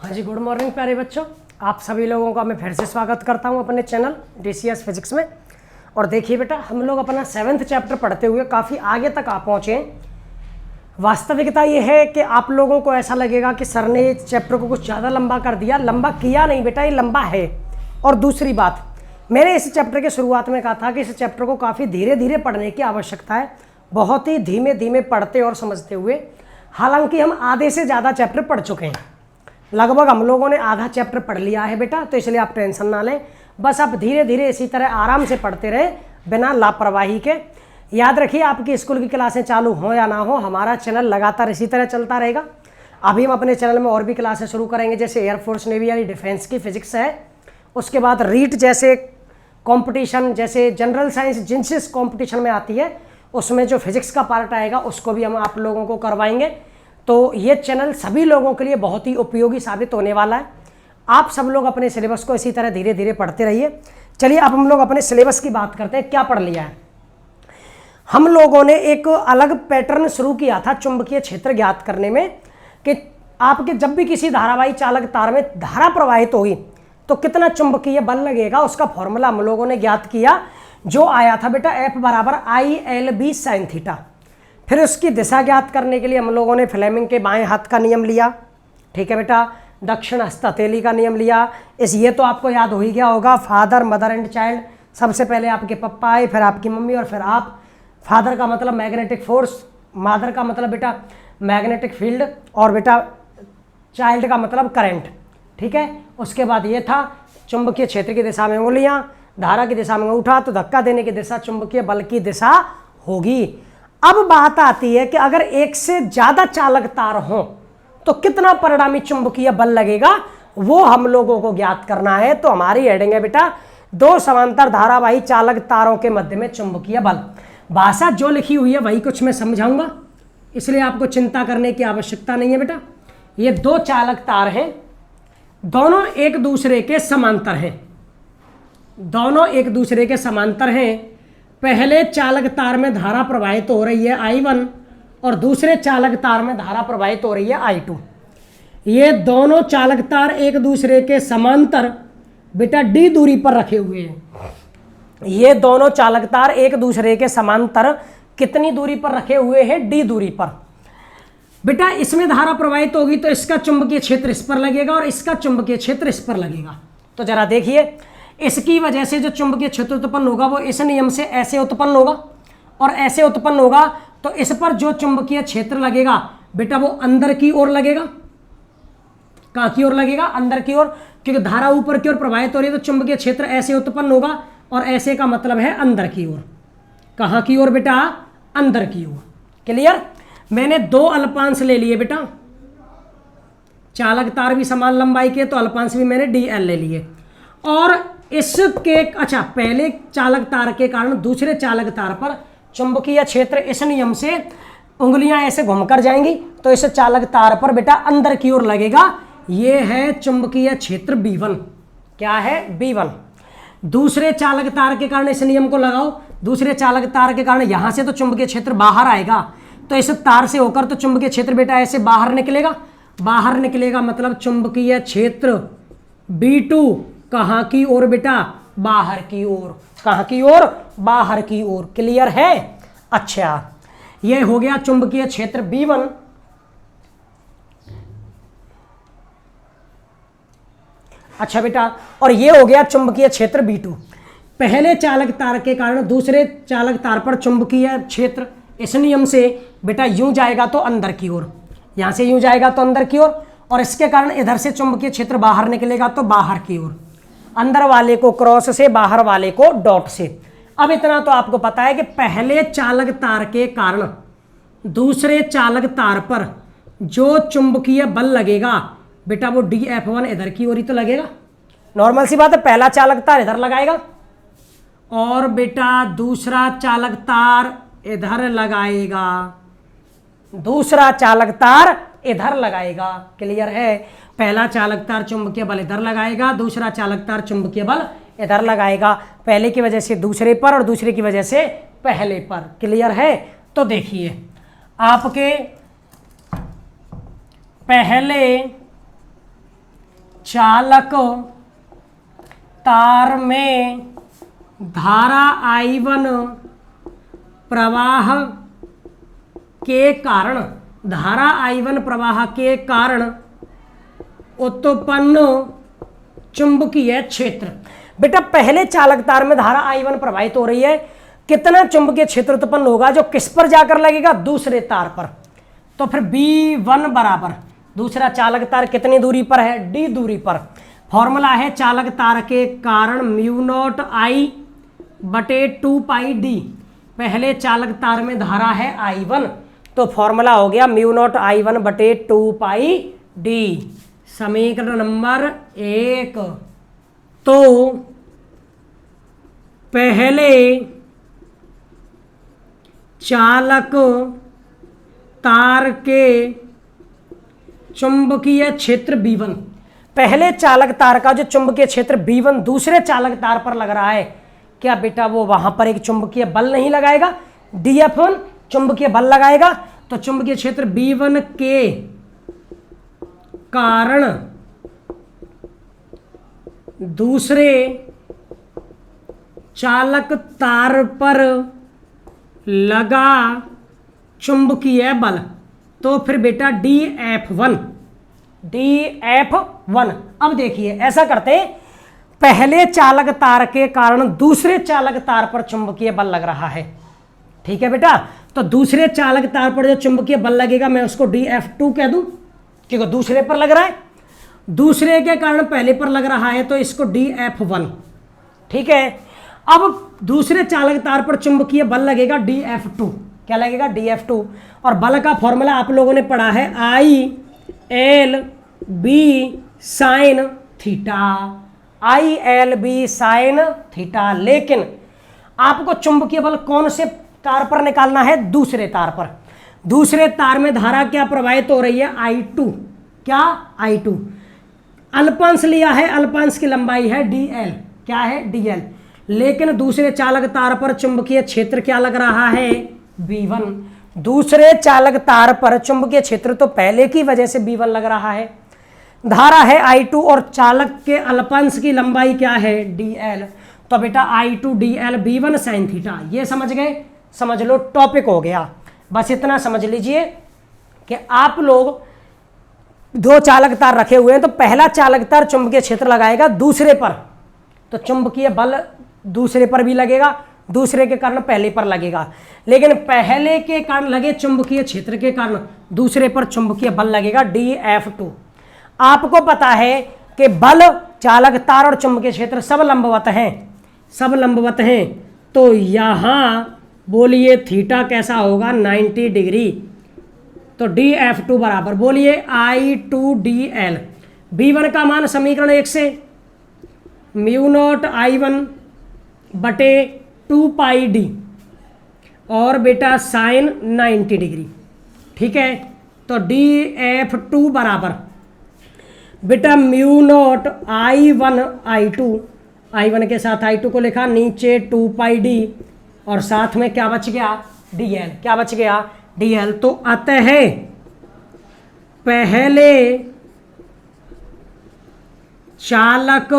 हाँ जी, good morning प्यारे बच्चों। आप सभी लोगों का मैं फिर से स्वागत करता हूँ अपने चैनल DCS फिजिक्स में। और देखिए बेटा, हम लोग अपना 7th चैप्टर पढ़ते हुए काफ़ी आगे तक आ पहुँचे हैं। वास्तविकता ये है कि आप लोगों को ऐसा लगेगा कि सर ने इस चैप्टर को कुछ ज़्यादा लंबा कर दिया। लंबा किया नहीं बेटा, ये लंबा है। और दूसरी बात, मैंने इस चैप्टर के शुरुआत में कहा था कि इस चैप्टर को काफ़ी धीरे धीरे पढ़ने की आवश्यकता है, बहुत ही धीमे धीमे पढ़ते और समझते हुए। हालांकि हम आधे से ज़्यादा चैप्टर पढ़ चुके हैं, लगभग हम लोगों ने आधा चैप्टर पढ़ लिया है बेटा, तो इसलिए आप टेंशन ना लें। बस आप धीरे धीरे इसी तरह आराम से पढ़ते रहे बिना लापरवाही के। याद रखिए, आपकी स्कूल की क्लासें चालू हों या ना हो, हमारा चैनल लगातार इसी तरह चलता रहेगा। अभी हम अपने चैनल में और भी क्लासें शुरू करेंगे, जैसे एयरफोर्स नेवी यानी डिफेंस की फिजिक्स है, उसके बाद रीट जैसे कंपटीशन, जैसे जनरल साइंस जिनसिस कंपटीशन में आती है, उसमें जो फिजिक्स का पार्ट आएगा उसको भी हम आप लोगों को करवाएंगे। तो ये चैनल सभी लोगों के लिए बहुत ही उपयोगी साबित होने वाला है। आप सब लोग अपने सिलेबस को इसी तरह धीरे धीरे पढ़ते रहिए। चलिए अब हम लोग अपने सिलेबस की बात करते हैं। क्या पढ़ लिया है हम लोगों ने? एक अलग पैटर्न शुरू किया था चुंबकीय क्षेत्र ज्ञात करने में, कि आपके जब भी किसी धारावाही चालक तार में धारा प्रवाहित होगी तो कितना चुंबकीय बल लगेगा, उसका फॉर्मूला हम लोगों ने ज्ञात किया, जो आया था बेटा F बराबर ILB sin थीटा। फिर उसकी दिशा ज्ञात करने के लिए हम लोगों ने फ्लेमिंग के बाएं हाथ का नियम लिया, ठीक है बेटा, दक्षिण हस्त हथेली का नियम लिया। ये तो आपको याद हो ही गया होगा, फादर मदर एंड चाइल्ड। सबसे पहले आपके पप्पा आए, फिर आपकी मम्मी और फिर आप। फादर का मतलब मैग्नेटिक फोर्स, मदर का मतलब बेटा मैग्नेटिक फील्ड, और बेटा चाइल्ड का मतलब करंट, ठीक है। उसके बाद ये था चुंबकीय क्षेत्र की दिशा में उंगलियां, धारा की दिशा में उठा तो धक्का देने की दिशा चुंबकीय बल की दिशा होगी। अब बात आती है कि अगर एक से ज्यादा चालक तार हो तो कितना परिणामी चुंबकीय बल लगेगा, वो हम लोगों को ज्ञात करना है। तो हमारी हेडिंग है बेटा, दो समांतर धारावाही चालक तारों के मध्य में चुंबकीय बल। भाषा जो लिखी हुई है वही कुछ मैं समझाऊंगा, इसलिए आपको चिंता करने की आवश्यकता नहीं है बेटा। ये दो चालक तार हैं, दोनों एक दूसरे के समांतर हैं, दोनों एक दूसरे के समांतर हैं। पहले चालक तार में धारा प्रवाहित हो रही है I1 और दूसरे चालक तार में धारा प्रवाहित हो रही है I2। ये दोनों चालक तार एक दूसरे के समांतर बेटा D दूरी पर रखे हुए हैं। ये दोनों चालक तार एक दूसरे के समांतर कितनी दूरी पर रखे हुए हैं? D दूरी पर। बेटा इसमें धारा प्रवाहित होगी तो इसका चुंबकीय क्षेत्र इस पर लगेगा और इसका चुंबकीय क्षेत्र इस पर लगेगा। तो जरा देखिए, इसकी वजह से जो चुंबकीय क्षेत्र उत्पन्न होगा वो इस नियम से ऐसे उत्पन्न होगा और ऐसे उत्पन्न होगा, तो इस पर जो चुंबकीय क्षेत्र लगेगा बेटा वो अंदर की ओर लगेगा। कहाँ की ओर लगेगा? अंदर की ओर, क्योंकि धारा ऊपर की ओर प्रवाहित हो रही है तो चुंबकीय क्षेत्र ऐसे उत्पन्न होगा, और ऐसे का मतलब है अंदर की ओर। कहाँ की ओर बेटा? अंदर की ओर। क्लियर? मैंने दो अल्पांश ले लिए बेटा, चालक तार भी समान लंबाई के, तो अल्पांश भी मैंने DL ले लिए। और इसके अच्छा, पहले चालक तार के कारण दूसरे चालक तार पर चुंबकीय क्षेत्र इस नियम से उंगलियां ऐसे घूमकर जाएंगी तो इस चालक तार पर बेटा अंदर की ओर लगेगा। ये है चुंबकीय क्षेत्र B1। क्या है? B1। दूसरे चालक तार के कारण इस नियम को लगाओ, दूसरे चालक तार के कारण यहां से तो चुंबकीय क्षेत्र बाहर आएगा, तो इस तार से होकर तो चुंबकीय क्षेत्र बेटा ऐसे बाहर निकलेगा। बाहर निकलेगा मतलब चुंबकीय क्षेत्र B2 कहाँ की ओर बेटा? बाहर की ओर। कहाँ की ओर? बाहर की ओर। क्लियर है? अच्छा, ये हो गया चुंबकीय क्षेत्र B1। अच्छा बेटा, और ये हो गया चुंबकीय क्षेत्र B2। पहले चालक तार के कारण दूसरे चालक तार पर चुंबकीय क्षेत्र इस नियम से बेटा यूं जाएगा तो अंदर की ओर, यहां से यूं जाएगा तो अंदर की ओर, और इसके कारण इधर से चुंबकीय क्षेत्र बाहर निकलेगा तो बाहर की ओर। अंदर वाले को क्रॉस से, बाहर वाले को डॉट से। अब इतना तो आपको पता है कि पहले चालक तार के कारण दूसरे चालक तार पर जो चुंबकीय बल लगेगा बेटा वो DF1 इधर की ओर ही तो लगेगा। नॉर्मल सी बात है, पहला चालक तार इधर लगाएगा और बेटा दूसरा चालक तार इधर लगाएगा, दूसरा चालक तार इधर लगाएगा। क्लियर है? पहला चालक तार चुंबकीय बल इधर लगाएगा, दूसरा चालक तार चुंबकीय बल इधर लगाएगा, पहले की वजह से दूसरे पर और दूसरे की वजह से पहले पर। क्लियर है? तो देखिए, आपके पहले चालक तार में धारा I1 प्रवाह के कारण, धारा I1 प्रवाह के कारण उत्पन्न चुंबकीय क्षेत्र। बेटा पहले चालक तार में धारा I1 प्रवाहित हो रही है, कितना चुंबकीय क्षेत्र उत्पन्न होगा जो किस पर जाकर लगेगा, दूसरे तार पर। तो फिर B1 बराबर, दूसरा चालक तार कितनी दूरी पर है, D दूरी पर। फॉर्मूला है चालक तार के कारण म्यू नॉट I बटे 2 पाई D। पहले चालक तार में धारा है I1, तो फॉर्मूला हो गया म्यू नॉट I1 बटे 2 पाई D। समीकरण नंबर 1। तो पहले चालक तार के चुंबकीय क्षेत्र B1, पहले चालक तार का जो चुंबकीय क्षेत्र B1 दूसरे चालक तार पर लग रहा है, क्या बेटा वो वहां पर एक चुंबकीय बल नहीं लगाएगा, DF1 चुंबकीय बल लगाएगा। तो चुंबकीय क्षेत्र B1 के कारण दूसरे चालक तार पर लगा चुंबकीय बल, तो फिर बेटा DF1। अब देखिए ऐसा करते हैं, पहले चालक तार के कारण दूसरे चालक तार पर चुंबकीय बल लग रहा है, ठीक है बेटा। तो दूसरे चालक तार पर जो चुंबकीय बल लगेगा मैं उसको DF2 कह दूं, क्योंकि दूसरे पर लग रहा है, दूसरे के कारण पहले पर लग रहा है, तो इसको DF1, ठीक है। अब दूसरे चालक तार पर चुंबकीय बल लगेगा DF2, क्या लगेगा, DF2। और बल का फॉर्मूला आप लोगों ने पढ़ा है ILB sine theta, ILB sine theta. लेकिन आपको चुंबकीय बल कौन से तार पर निकालना है, दूसरे तार पर। दूसरे तार में धारा क्या प्रवाहित हो रही है, I2, क्या I2। अल्पांश लिया है, अल्पांश की लंबाई है DL, क्या है DL। लेकिन दूसरे चालक तार पर चुंबकीय क्षेत्र क्या लग रहा है, B1। दूसरे चालक तार पर चुंबकीय क्षेत्र तो पहले की वजह से B1 लग रहा है, धारा है I2 और चालक के अल्पांश की लंबाई क्या है, DL। तो बेटा I2 DL B1 sine theta, ये समझ गए, समझ लो टॉपिक हो गया। बस इतना समझ लीजिए कि आप लोग दो चालक तार रखे हुए हैं, तो पहला चालक तार चुंबकीय क्षेत्र लगाएगा दूसरे पर, तो चुंबकीय बल दूसरे पर भी लगेगा, दूसरे के कारण पहले पर लगेगा। लेकिन पहले के कारण लगे चुंबकीय क्षेत्र के कारण दूसरे पर चुंबकीय बल लगेगा DF2। आपको पता है कि बल, चालक तार और चुंबकीय क्षेत्र सब लंबवत हैं, सब लंबवत हैं। तो यहाँ बोलिए थीटा कैसा होगा, 90 डिग्री। तो DF2 बराबर बोलिए I2DL। B1 का मान समीकरण 1 से म्यू नॉट I1 बटे 2 पाई D और बेटा साइन 90 डिग्री, ठीक है। तो DF2 बराबर बेटा म्यू नॉट I1 I1 के साथ I2 को लिखा, नीचे 2 पाई D और साथ में क्या बच गया, DL, क्या बच गया, DL। तो अतः पहले चालक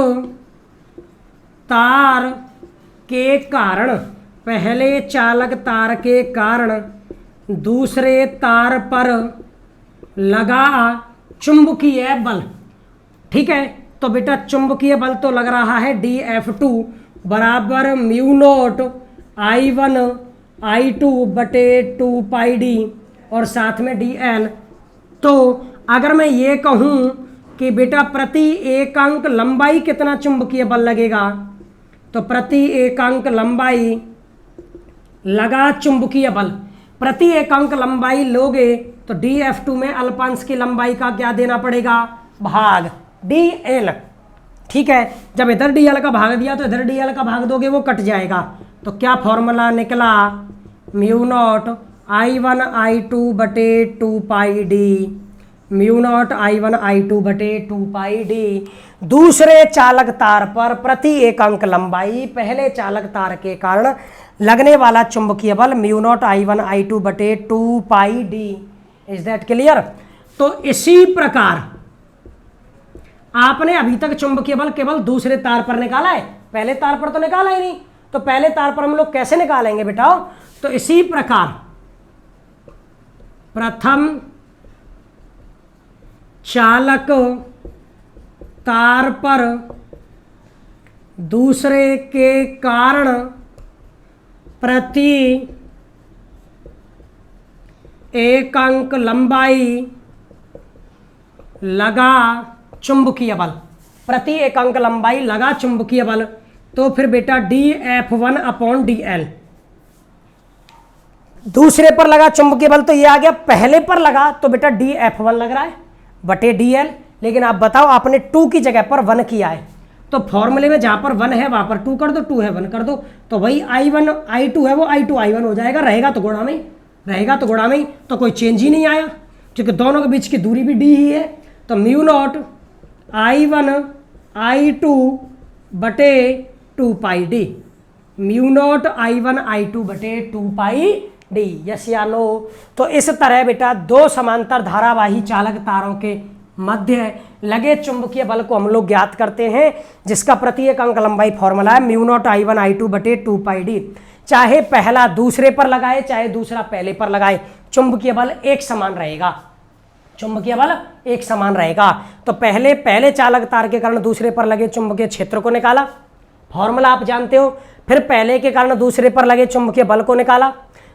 तार के कारण, पहले चालक तार के कारण दूसरे तार पर लगा चुंबकीय बल, ठीक है। तो बेटा चुंबकीय बल तो लग रहा है DF2 बराबर म्यू नॉट I1 I2 बटे 2 पाई D और साथ में DL। तो अगर मैं ये कहूँ कि बेटा प्रति एकांक लंबाई कितना चुंबकीय बल लगेगा, तो प्रति एकांक लंबाई लगा चुंबकीय बल, प्रति एकांक लंबाई लोगे तो DF2 में अल्पांश की लंबाई का क्या देना पड़ेगा, भाग DL, ठीक है। जब इधर DL का भाग दिया तो इधर DL का भाग दोगे, वो कट जाएगा। तो क्या फॉर्मूला निकला, म्यू नॉट I1 I2 बटे 2 पाई D, mu nought I1 I2 बटे 2 पाई D। दूसरे चालक तार पर प्रति एकांक लंबाई पहले चालक तार के कारण लगने वाला चुंबकीय बल म्यू नॉट I1 I2 बटे 2 पाई D। Is that clear. तो इसी प्रकार आपने अभी तक चुंबकीय बल केवल दूसरे तार पर निकाला है, पहले तार पर तो निकाला ही नहीं। तो पहले तार पर हम लोग कैसे निकालेंगे बेटा? तो इसी प्रकार प्रथम चालक तार पर दूसरे के कारण प्रति एक अंक लंबाई लगा चुंबकीय बल, प्रति एक अंक लंबाई लगा चुंबकीय बल। तो फिर बेटा dF1/dl, दूसरे पर लगा चुंबकीय बल तो ये आ गया, पहले पर लगा तो बेटा dF1 लग रहा है बटे dl। लेकिन आप बताओ आपने 2 की जगह पर 1 किया है, तो फॉर्मूले में जहां पर 1 है वहां पर 2 कर दो, 2 है 1 कर दो, तो वही I1 I2 है वो I2 I1 हो जाएगा। रहेगा तो गुणा में ही, रहेगा तो गुणा में ही, तो कोई चेंज ही नहीं आया क्योंकि दोनों के बीच की दूरी भी d ही है। तो म्यू नॉट I1 I2 बटे 2 pi d, mu nought I1 I2 बटे 2 पाई डी, यस या नो। तो इस तरह बेटा दो समांतर धारावाही चालक तारों के मध्य लगे चुंबकीय बल को हम लोग ज्ञात करते हैं, जिसका प्रति एक अंक लंबाई फॉर्मूला है म्यू नॉट I1 I2 बटे 2 पाई डी। चाहे पहला दूसरे पर लगाए चाहे दूसरा पहले पर लगाए, चुंबकीय बल एक समान रहेगा, चुंबकीय बल एक समान रहेगा। तो पहले चालक तार के कारण दूसरे पर लगे चुंबकीय क्षेत्र को निकाला, फॉर्मूला आप जानते हो। फिर पहले के कारण दूसरे पर लगे चुंबकीय बल को निकाला,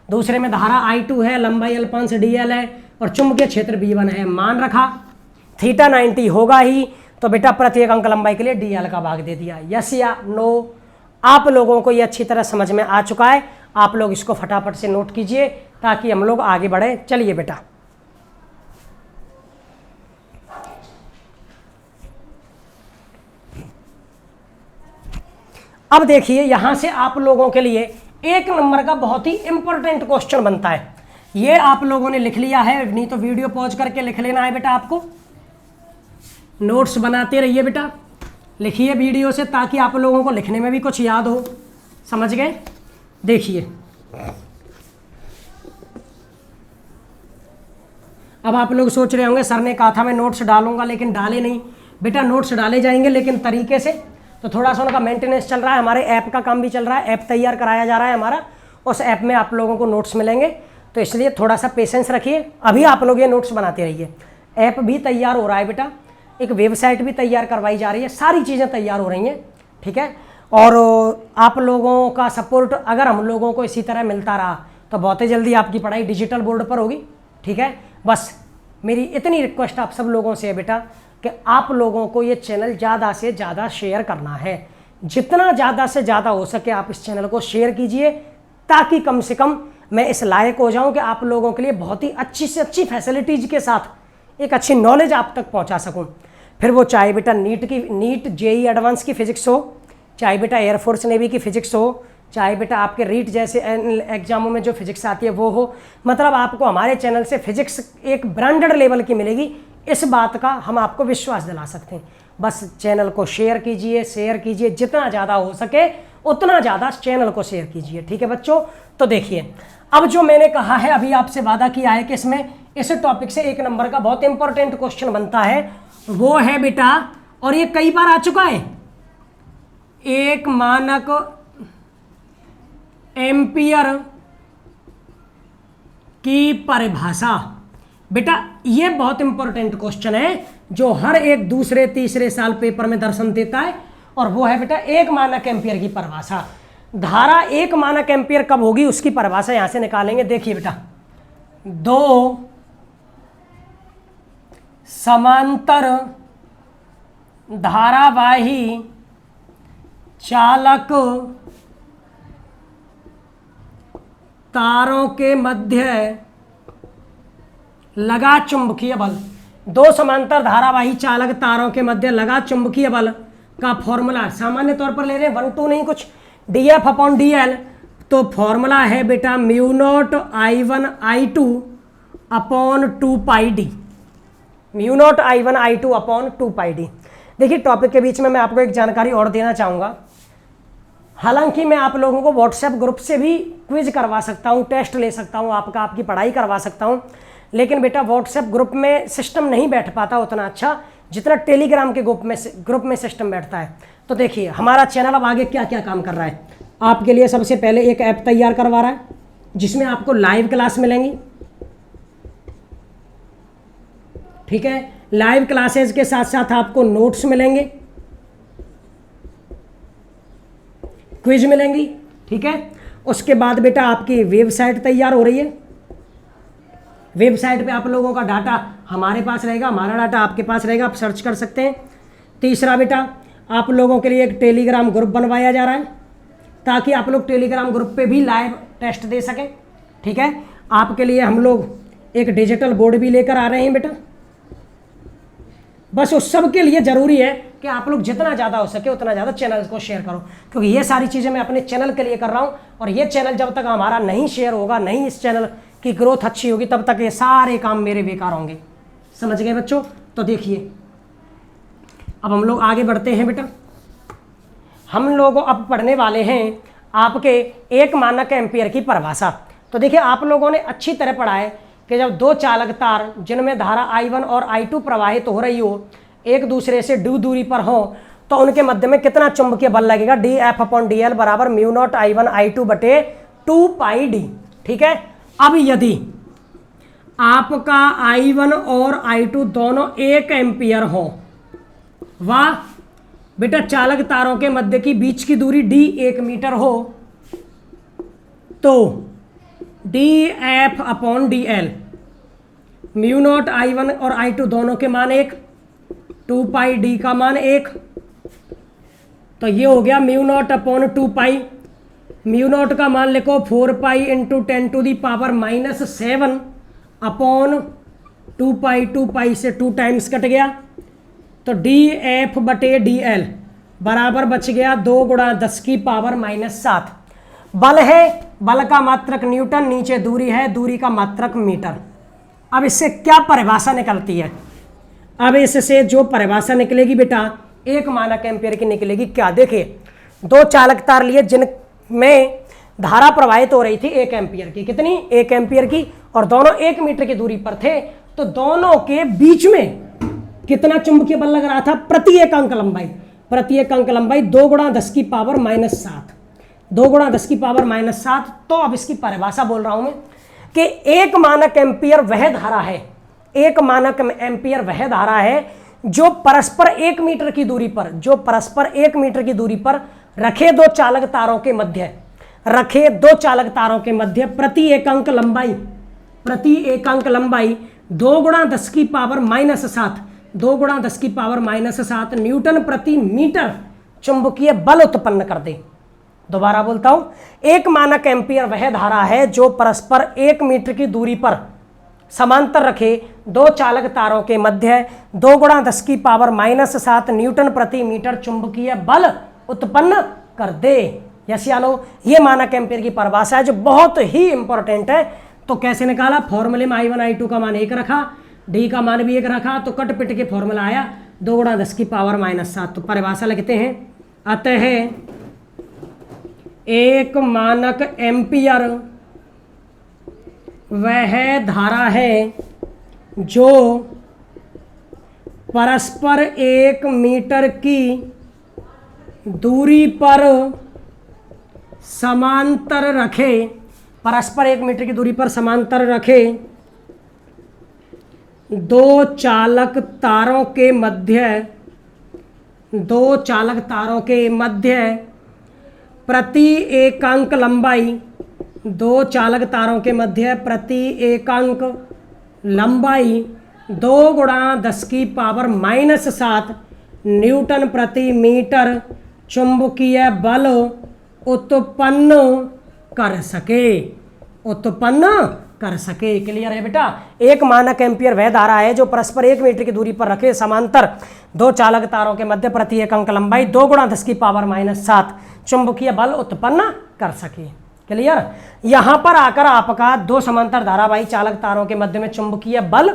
दूसरे में धारा I2 है, लंबाई L5 से dl है और चुंबकीय क्षेत्र V1 है, मान रखा। थीटा 90 होगा ही, तो बेटा प्रति एक अंक लंबाई के लिए dl का भाग दे दिया, यस या नो। आप लोगों को ये अच्छी तरह समझ में आ चुका है, आप लोग इसको फटाफट से नोट कीजिए ताकि हम लोग आगे बढ़े। चलिए बेटा अब देखिए, यहां से आप लोगों के लिए 1 नंबर का बहुत ही इंपॉर्टेंट क्वेश्चन बनता है। ये आप लोगों ने लिख लिया है, नहीं तो वीडियो पॉज करके लिख लेना है बेटा। आपको नोट्स बनाते रहिए बेटा, लिखिए वीडियो से ताकि आप लोगों को लिखने में भी कुछ याद हो। समझ गए? देखिए अब आप लोग सोच रहे होंगे सर ने कहा था मैं नोट्स डालूंगा, लेकिन डाले नहीं बेटा। नोट्स डाले जाएंगे लेकिन तरीके से। तो थोड़ा सा उनका मेंटेनेंस चल रहा है, हमारे ऐप का काम भी चल रहा है, ऐप तैयार कराया जा रहा है हमारा, उस ऐप में आप लोगों को नोट्स मिलेंगे। तो इसलिए थोड़ा सा पेशेंस रखिए, अभी आप लोग ये नोट्स बनाते रहिए। ऐप भी तैयार हो रहा है बेटा, एक वेबसाइट भी तैयार करवाई जा रही है, सारी चीज़ें तैयार हो रही हैं, ठीक है। और आप लोगों का सपोर्ट अगर हम लोगों को इसी तरह मिलता रहा तो बहुत ही जल्दी आपकी पढ़ाई डिजिटल बोर्ड पर होगी, ठीक है। बस मेरी इतनी रिक्वेस्ट आप सब लोगों से है बेटा कि आप लोगों को ये चैनल ज़्यादा से ज़्यादा शेयर करना है, जितना ज़्यादा से ज़्यादा हो सके आप इस चैनल को शेयर कीजिए, ताकि कम से कम मैं इस लायक हो जाऊं कि आप लोगों के लिए बहुत ही अच्छी से अच्छी फैसिलिटीज़ के साथ एक अच्छी नॉलेज आप तक पहुंचा सकूं। फिर वो चाहे बेटा नीट जेई एडवांस की फिजिक्स हो, चाहे बेटा एयरफोर्स नेवी की फिजिक्स हो, चाहे बेटा आपके रीट जैसे एग्जामों में जो फिजिक्स आती है वो हो, मतलब आपको हमारे चैनल से फिजिक्स एक ब्रांडेड लेवल की मिलेगी, इस बात का हम आपको विश्वास दिला सकते हैं। बस चैनल को शेयर कीजिए, जितना ज़्यादा हो सके उतना ज़्यादा चैनल को शेयर कीजिए, ठीक है बच्चों। तो देखिए अब जो मैंने कहा है, अभी आपसे वादा किया है कि इसमें इस टॉपिक से 1 नंबर का बहुत इंपॉर्टेंट क्वेश्चन बनता है, वो है बेटा, और ये कई बार आ चुका है, एक मानक एम्पियर की परिभाषा। बेटा ये बहुत इंपॉर्टेंट क्वेश्चन है जो हर एक दूसरे तीसरे साल पेपर में दर्शन देता है, और वो है बेटा 1 मानक एम्पियर की परिभाषा। धारा 1 मानक एम्पियर कब होगी उसकी परिभाषा यहां से निकालेंगे। देखिए बेटा, 2 समांतर धारावाही चालक तारों के मध्य लगा चुंबकीय बल, 2 समांतर धारावाही चालक तारों के मध्य लगा चुंबकीय बल का फॉर्मूला सामान्य तौर पर ले रहे हैं 1 2 नहीं कुछ, dF/dl। तो फॉर्मूला है बेटा mu nought I1 I2 upon 2 pi d, mu nought I1 I2 upon 2 pi d. देखिए टॉपिक के बीच में मैं आपको एक जानकारी और देना चाहूँगा, हालांकि मैं आप लोगों को व्हाट्सएप ग्रुप से भी क्विज करवा सकता हूँ, टेस्ट ले सकता हूँ, आपकी पढ़ाई करवा सकता हूँ, लेकिन बेटा व्हाट्सएप ग्रुप में सिस्टम नहीं बैठ पाता उतना अच्छा जितना टेलीग्राम के ग्रुप में सिस्टम बैठता है। तो देखिए हमारा चैनल अब आगे क्या क्या काम कर रहा है। आपके लिए सबसे पहले एक ऐप तैयार करवा रहा है जिसमें आपको लाइव क्लास मिलेंगी, ठीक है। लाइव क्लासेस के साथ साथ आपको नोट्स मिलेंगे, क्विज मिलेंगी, ठीक है। उसके बाद बेटा आपकी वेबसाइट तैयार हो रही है। वेबसाइट पे आप लोगों का डाटा हमारे पास रहेगा, हमारा डाटा आपके पास रहेगा, आप सर्च कर सकते हैं। तीसरा बेटा आप लोगों के लिए एक टेलीग्राम ग्रुप बनवाया जा रहा है ताकि आप लोग टेलीग्राम ग्रुप पे भी लाइव टेस्ट दे सकें, ठीक है। आपके लिए हम लोग एक डिजिटल बोर्ड भी लेकर आ रहे हैं बेटा। बस उस सब के लिए ज़रूरी है कि आप लोग जितना ज़्यादा हो सके उतना ज़्यादा चैनल को शेयर करो, क्योंकि ये सारी चीज़ें मैं अपने चैनल के लिए कर रहा हूँ। और ये चैनल जब तक हमारा नहीं शेयर होगा, नहीं इस चैनल की ग्रोथ अच्छी होगी, तब तक ये सारे काम मेरे बेकार होंगे। समझ गए बच्चों? तो देखिए अब हम लोग आगे बढ़ते हैं बेटा। हम लोग अब पढ़ने वाले हैं आपके एक मानक एम्पियर की परिभाषा। तो देखिए आप लोगों ने अच्छी तरह पढ़ा है कि जब दो चालक तार जिनमें धारा I1 और I2 प्रवाहित हो रही हो, एक दूसरे से दूरी पर हो, तो उनके मध्य में कितना चुंबकीय बल लगेगा, dF/dl बराबर μ0 I1 I2 बटे 2πd, ठीक है। अब यदि आपका I1 और I2 दोनों 1 एम्पियर हो, वाह बेटा, चालक तारों के मध्य की बीच की दूरी d 1 मीटर हो, तो dF/dl μ0 I1 और I2 दोनों के मान 1, 2πd का मान 1, तो ये हो गया μ0/2π। μ0 का मान लिखो 4π × 10⁻⁻7 अपॉन 2π से 2 टाइम्स कट गया, तो dF/dl बराबर बच गया 2 × 10⁻⁻7। बल है, बल का मात्रक न्यूटन, नीचे दूरी है, दूरी का मात्रक मीटर। अब इससे क्या परिभाषा निकलती है? अब इससे जो परिभाषा निकलेगी बेटा एक मानक एम्पियर की निकलेगी। क्या? देखिए दो चालक तार लिए जिनमें धारा प्रवाहित हो रही थी 1 एम्पियर की, कितनी? 1 एम्पियर की, और दोनों 1 मीटर की दूरी पर थे, तो दोनों के बीच में कितना चुंबकीय बल लग रहा था प्रति एकांक लंबाई? प्रति एकांक लंबाई 2 × 10⁻⁻7, 2 × 10⁻⁻7। तो अब इसकी परिभाषा बोल रहा हूं मैं कि एक मानक एम्पियर वह धारा है, एक मानक एम्पियर वह धारा है जो परस्पर 1 मीटर की दूरी पर, जो परस्पर 1 मीटर की दूरी पर रखे दो चालक तारों के मध्य, रखे दो चालक तारों के मध्य प्रति एकांक लंबाई, प्रति एकांक लंबाई 2 × 10⁻⁻7, 2 × 10⁻⁻7 न्यूटन प्रति मीटर चुंबकीय बल उत्पन्न कर दे। दोबारा बोलता हूं, एक मानक एम्पियर वह धारा है जो परस्पर 1 मीटर की दूरी पर समांतर रखे दो चालक तारों के मध्य 2 × 10⁻⁻7 न्यूटन प्रति मीटर चुंबकीय बल उत्पन्न कर दे। यस या नो? ये मानक एम्पियर की परिभाषा है जो बहुत ही इंपॉर्टेंट है। तो कैसे निकाला? फॉर्मूले में I1 I2 का मान 1 रखा, d का मान भी 1 रखा, तो कट पिट के फॉर्मूला आया 2 × 10⁻⁻7। तो परिभाषा लिखते हैं, अतः एक मानक एम्पियर वह धारा है जो परस्पर 1 मीटर की दूरी पर समांतर रखे, परस्पर 1 मीटर की दूरी पर समांतर रखे दो चालक तारों के मध्य, दो चालक तारों के मध्य प्रति एकांक लंबाई, दो चालक तारों के मध्य प्रति एकांक लंबाई 2 × 10⁻⁻7 न्यूटन प्रति मीटर चुंबकीय बल उत्पन्न कर सके, उत्पन्न कर सके। क्लियर है बेटा? एक मानक एम्पियर वह धारा है जो परस्पर 1 मीटर की दूरी पर रखे समांतर दो चालक तारों के मध्य प्रति एकांक लंबाई 2 × 10⁻⁻7 चुंबकीय बल उत्पन्न कर सके। क्लियर? यहां पर आकर आपका दो समांतर धारावाही चालक तारों के मध्य में चुंबकीय बल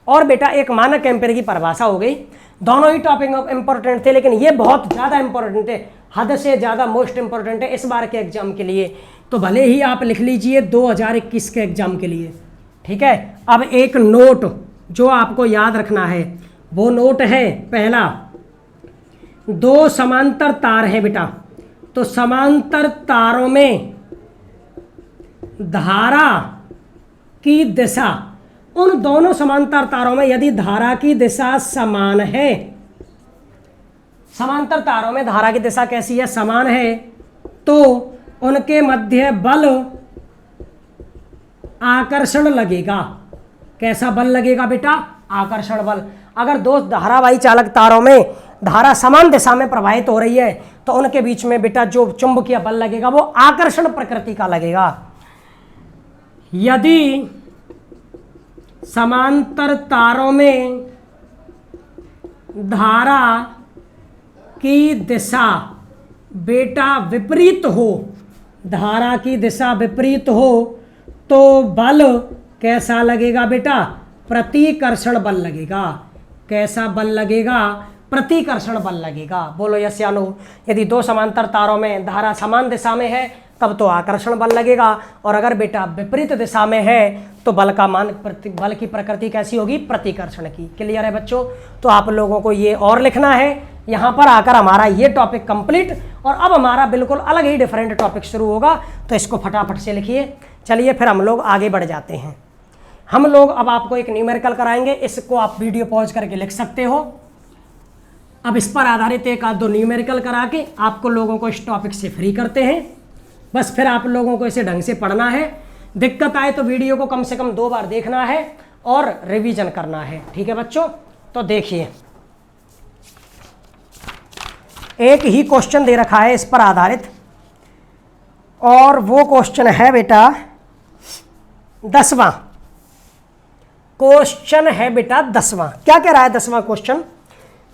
और बेटा एक मानक एम्पियर की परिभाषा हो गई। दोनों ही टॉपिक इंपॉर्टेंट थे, लेकिन ये बहुत ज़्यादा इंपॉर्टेंट है, हद से ज़्यादा मोस्ट इंपॉर्टेंट है इस बार के एग्जाम के लिए। तो भले ही आप लिख लीजिए 2021 के एग्जाम के लिए, ठीक है। अब एक नोट जो आपको याद रखना है वो नोट है पहला, दो समांतर तार है बेटा, तो समांतर तारों में धारा की दिशा, उन दोनों समांतर तारों में यदि धारा की दिशा समान है, समांतर तारों में धारा की दिशा कैसी है, समान है, तो उनके मध्य बल आकर्षण लगेगा। कैसा बल लगेगा बेटा, आकर्षण बल। अगर दो धारावाही चालक तारों में धारा समान दिशा में प्रवाहित हो रही है तो उनके बीच में बेटा जो चुंबकीय बल लगेगा वो आकर्षण प्रकृति का लगेगा। यदि समांतर तारों में धारा की दिशा बेटा विपरीत हो, धारा की दिशा विपरीत हो, तो बल कैसा लगेगा बेटा, प्रतिकर्षण बल लगेगा। कैसा बल लगेगा, प्रतिकर्षण बल लगेगा। बोलो यस या नो। यदि दो समांतर तारों में धारा समान दिशा में है तब तो आकर्षण बल लगेगा, और अगर बेटा विपरीत दिशा में है तो बल का मान, बल की प्रकृति कैसी होगी, प्रतिकर्षण की। क्लियर है बच्चों। तो आप लोगों को ये और लिखना है। यहाँ पर आकर हमारा ये टॉपिक कंप्लीट, और अब हमारा बिल्कुल अलग ही डिफरेंट टॉपिक शुरू होगा, तो इसको फटाफट से लिखिए। चलिए फिर हम लोग आगे बढ़ जाते हैं। हम लोग अब आपको एक न्यूमेरिकल कराएंगे, इसको आप वीडियो पॉज करके लिख सकते हो। अब इस पर आधारित एक आध दो न्यूमेरिकल करा के आपको लोगों को इस टॉपिक से फ्री करते हैं। बस फिर आप लोगों को इसे ढंग से पढ़ना है। दिक्कत आए तो वीडियो को कम से कम 2 बार देखना है और रिवीजन करना है। ठीक है बच्चों। तो देखिए, एक ही क्वेश्चन दे रखा है इस पर आधारित, और वो क्वेश्चन है बेटा 10वां क्वेश्चन है बेटा 10वां। क्या कह रहा है 10वां क्वेश्चन,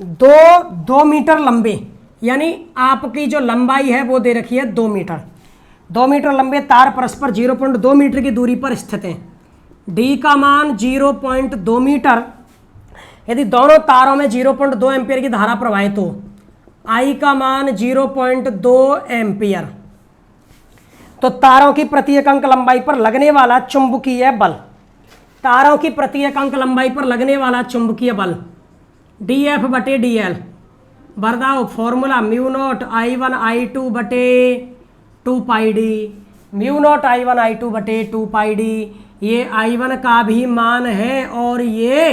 2 मीटर लंबे, यानी आपकी जो लंबाई है वो दे रखी है 2 मीटर। 2 मीटर लंबे तार परस्पर 0.2 मीटर की दूरी पर स्थित हैं। डी का मान 0.2 मीटर। यदि दोनों तारों में 0.2 एम्पियर की धारा प्रवाहित हो, आई का मान 0.2 एम्पियर, तो तारों की प्रति एकांक लंबाई पर लगने वाला चुंबकीय बल, तारों की प्रति एकांक लंबाई पर लगने वाला चुंबकीय बल dF बटे dl, बताओ फॉर्मूला म्यू0 I1 I2 बटे 2 पाई डी, म्यू0 I1 I2 बटे 2 पाई डी। ये I1 का भी मान है और ये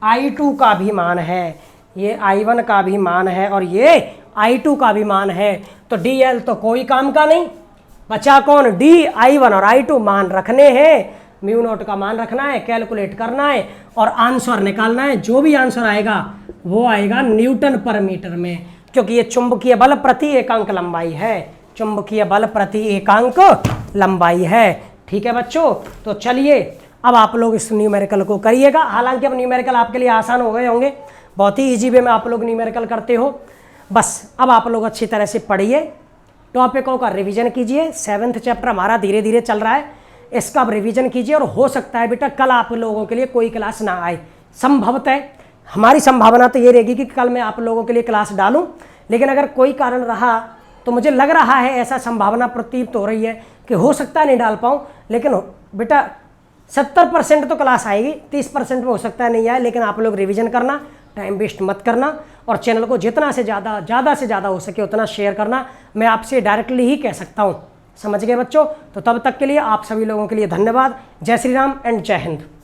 I2 का भी मान है, ये I1 का भी मान है और ये I2 का भी मान है। तो dl तो कोई काम का नहीं, बचा कौन, d, I1 और I2 मान रखने हैं, म्यू0 का मान रखना है, कैलकुलेट करना है और आंसर निकालना है। जो भी आंसर आएगा वो आएगा न्यूटन पर मीटर में, क्योंकि ये चुंबकीय बल प्रति एकांक लंबाई है, चुंबकीय बल प्रति एकांक लंबाई है। ठीक है बच्चों। तो चलिए अब आप लोग इस न्यूमेरिकल को करिएगा। हालांकि अब न्यूमेरिकल आपके लिए आसान हो गए होंगे, बहुत ही ईजी वे में आप लोग न्यूमेरिकल करते हो। बस अब आप लोग अच्छी तरह से पढ़िए, टॉपिकों का रिवीजन कीजिए। 7th चैप्टर हमारा धीरे धीरे चल रहा है, इसका आप रिवीजन कीजिए। और हो सकता है बेटा कल आप लोगों के लिए कोई क्लास ना आए, संभवतः हमारी संभावना तो ये रहेगी कि कल मैं आप लोगों के लिए क्लास डालूं, लेकिन अगर कोई कारण रहा तो मुझे लग रहा है, ऐसा संभावना प्रतीत हो रही है कि हो सकता है नहीं डाल पाऊँ, लेकिन बेटा 70% तो क्लास आएगी, 30% में हो सकता है नहीं आए। लेकिन आप लोग रिवीजन करना, टाइम वेस्ट मत करना, और चैनल को जितना से ज़्यादा हो सके उतना शेयर करना। मैं आपसे डायरेक्टली ही कह सकता हूँ। समझ गए बच्चों। तो तब तक के लिए आप सभी लोगों के लिए धन्यवाद। जय श्री राम एंड जय हिंद।